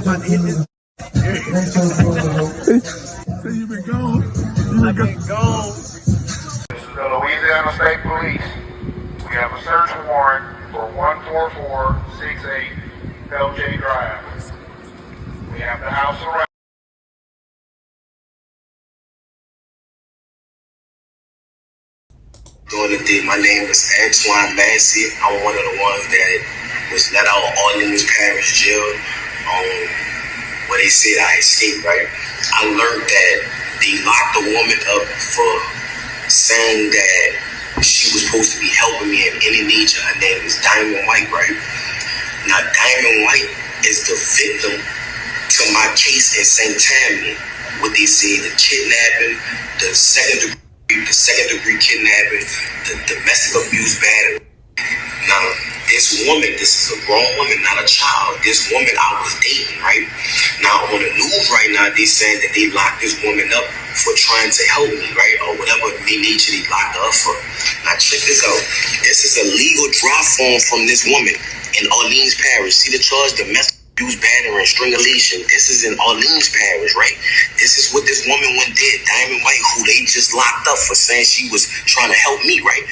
about to hit this. So you've been gone. I've been gone. This is the Louisiana State Police. We have a search warrant for 14468 LJ Drive. We have the house around. During the day, my name is Antoine Massey. I'm one of the ones that was let out of Orleans Parish Jail where they said I escaped, right? I learned that they locked a woman up for saying that she was supposed to be helping me in any nature. Her name is Diamond White, right? Now, Diamond White is the victim to my case in St. Tammany. What they say, the kidnapping, the second degree kidnapping, the domestic abuse battery. Now, this woman, this is a grown woman, not a child. This woman I was dating, right? Now, on the news right now, they saying that they locked this woman up for trying to help me, right? Or whatever nature they locked her up for. Now, check this out. This is a legal drop form from this woman in Orleans Parish. See the charge, domestic abuse, battery, and strangulation. This is in Orleans Parish, right? This is what this woman went did, Diamond White, who they just locked up for saying she was trying to help me, right?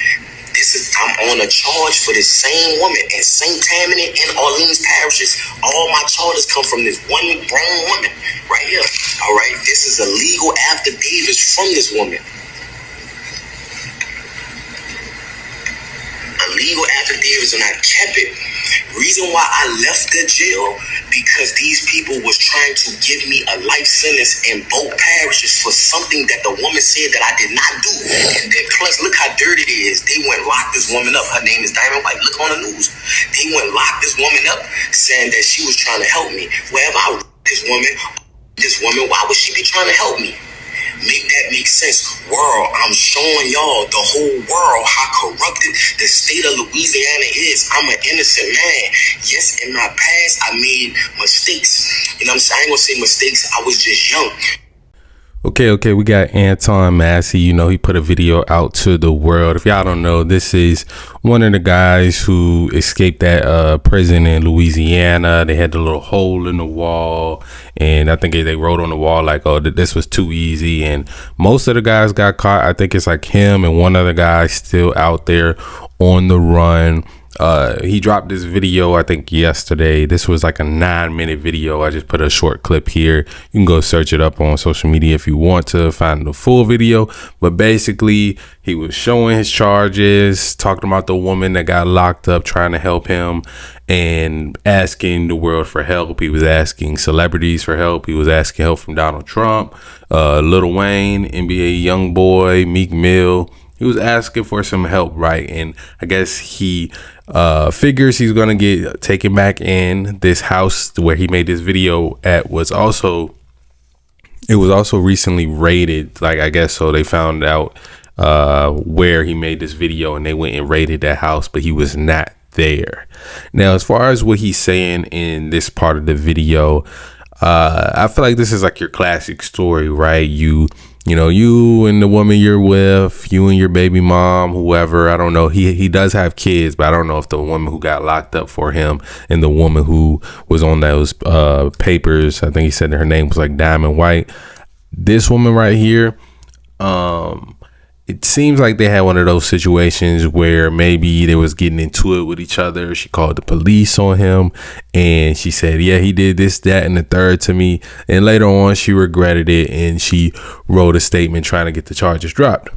I'm on a charge for this same woman in St. Tammany and Orleans parishes. All my charges come from this one grown woman right here. All right, this is a legal affidavit from this woman. A legal affidavit, and I kept it. Reason why I left the jail, because these people was trying to give me a life sentence in both parishes for something that the woman said that I did not do. And then plus, look how dirty it is. They went lock this woman up. Her name is Diamond White. Look on the news. They went lock this woman up saying that she was trying to help me. Wherever I this woman, why would she be trying to help me? Make that make sense. World, I'm showing y'all, the whole world, how corrupted the state of Louisiana is. I'm an innocent man. Yes, in my past, I made mistakes. You know what I'm saying? I ain't gonna say mistakes. I was just young. Okay, we got Antoine Massey. You know, he put a video out to the world. If y'all don't know, this is one of the guys who escaped that prison in Louisiana. They had the little hole in the wall, and I think they wrote on the wall like, oh, this was too easy. And most of the guys got caught. I think it's like him and one other guy still out there on the run. He dropped this video, I think yesterday. This was like a 9-minute video. I just put a short clip here. You can go search it up on social media if you want to find the full video. But basically, he was showing his charges, talking about the woman that got locked up, trying to help him, and asking the world for help. He was asking celebrities for help. He was asking help from Donald Trump, Lil Wayne, NBA YoungBoy, Meek Mill. He was asking for some help, right? And I guess he figures he's gonna get taken back in. This house where he made this video at was also recently raided. Like, I guess so they found out where he made this video, and they went and raided that house, but he was not there. Now, as far as what he's saying in this part of the video, I feel like this is like your classic story, right? You know, you and the woman you're with, you and your baby mom, whoever, I don't know. He does have kids, but I don't know if the woman who got locked up for him and the woman who was on those papers, I think he said that her name was like Diamond White. This woman right here, it seems like they had one of those situations where maybe they was getting into it with each other. She called the police on him, and she said, yeah, he did this, that, and the third to me. And later on, she regretted it, and she wrote a statement trying to get the charges dropped.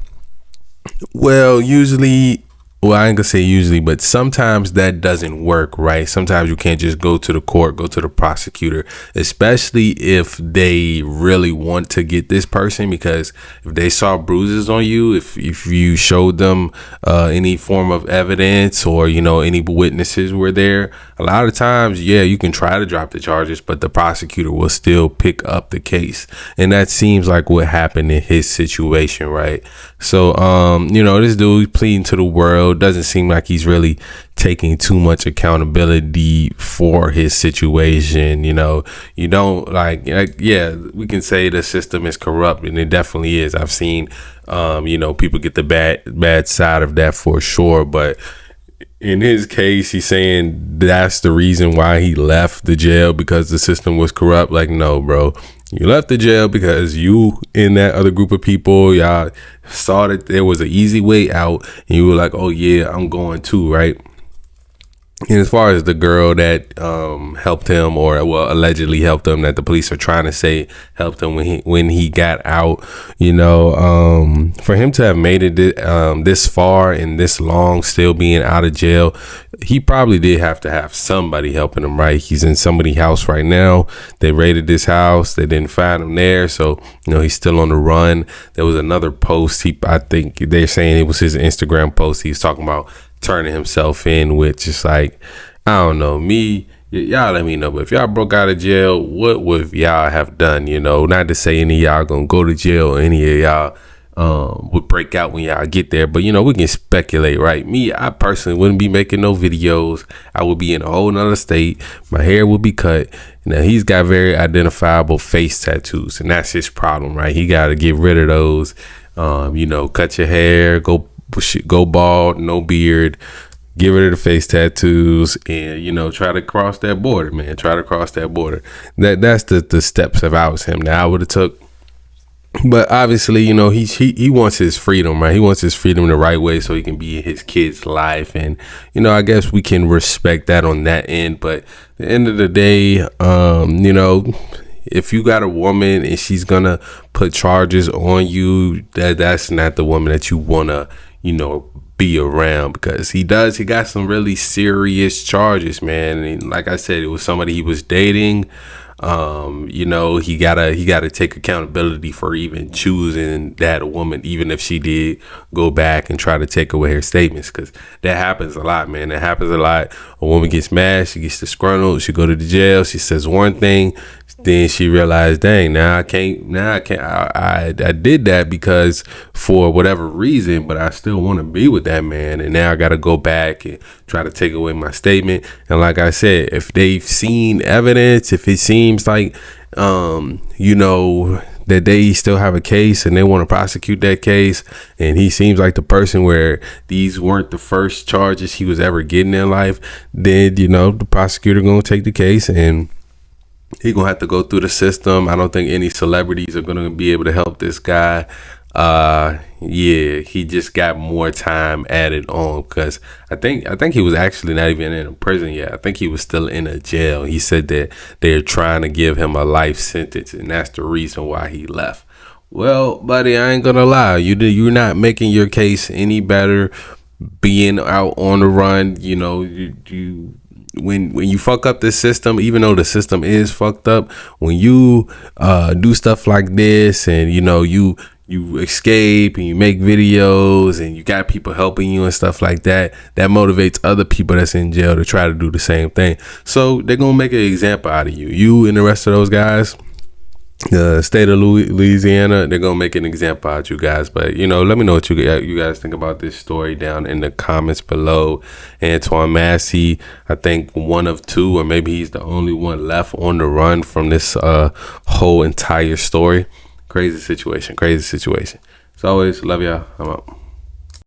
Well, I ain't gonna say usually, but sometimes that doesn't work, right? Sometimes you can't just go to the court, go to the prosecutor, especially if they really want to get this person, because if they saw bruises on you, if you showed them any form of evidence, or, you know, any witnesses were there, a lot of times, yeah, you can try to drop the charges, but the prosecutor will still pick up the case. And that seems like what happened in his situation, right? So, you know, this dude pleading to the world. Doesn't seem like he's really taking too much accountability for his situation. You know, you don't like yeah, we can say the system is corrupt, and it definitely is. I've seen, you know, people get the bad side of that for sure, but in his case, he's saying that's the reason why he left the jail, because the system was corrupt. Like, no, bro. You left the jail because you and that other group of people, y'all saw that there was an easy way out, and you were like, oh yeah, I'm going too, right? And as far as the girl that helped him, or well, allegedly helped him, that the police are trying to say helped him when he got out, you know, for him to have made it this far and this long, still being out of jail, he probably did have to have somebody helping him, right? He's in somebody's house right now. They raided this house. They didn't find him there, so you know he's still on the run. There was another post. I think they're saying it was his Instagram post. He was talking about turning himself in, which is like, I don't know, y'all let me know, but if y'all broke out of jail, what would y'all have done? You know, not to say any of y'all gonna go to jail, or any of y'all would break out when y'all get there, but you know, we can speculate, right? I personally wouldn't be making no videos. I would be in a whole nother state. My hair would be cut. Now, he's got very identifiable face tattoos, and that's his problem, right? He got to get rid of those. You know, cut your hair, go bald, no beard, get rid of the face tattoos, and you know, try to cross that border, man. Try to cross that border. That's the steps if I was him that I would have took. But obviously, you know, he wants his freedom, right? He wants his freedom the right way, so he can be in his kid's life, and you know, I guess we can respect that on that end. But at the end of the day, you know, if you got a woman and she's gonna put charges on you, that's not the woman that you wanna, you know, be around, because he got some really serious charges, man. And like I said, it was somebody he was dating. You know, he gotta take accountability for even choosing that woman, even if she did go back and try to take away her statements, because that happens a lot, man. That happens a lot. A woman gets mad, she gets disgruntled, she go to the jail, she says one thing, then she realized, dang, I did that because for whatever reason, but I still want to be with that man, and now I got to go back and try to take away my statement. And like I said, if they've seen evidence, if it seems like you know, that they still have a case and they want to prosecute that case, and he seems like the person where these weren't the first charges he was ever getting in life, then you know, the prosecutor gonna take the case and he gonna have to go through the system. I don't think any celebrities are gonna be able to help this guy. Yeah, he just got more time added on, because I think he was actually not even in a prison yet. I think he was still in a jail. He said that they're trying to give him a life sentence, and that's the reason why he left. Well, buddy, I ain't gonna lie, you're not making your case any better being out on the run. You know, you when you fuck up the system, even though the system is fucked up, when you do stuff like this, and you know, you escape and you make videos and you got people helping you and stuff like that, that motivates other people that's in jail to try to do the same thing. So they're gonna make an example out of you and the rest of those guys. The state of Louisiana, they're gonna make an example out of you guys. But you know, let me know what you guys think about this story down in the comments below. Antoine Massey, I think one of two, or maybe he's the only one left on the run from this whole entire story. Crazy situation. As always, love y'all. I'm out.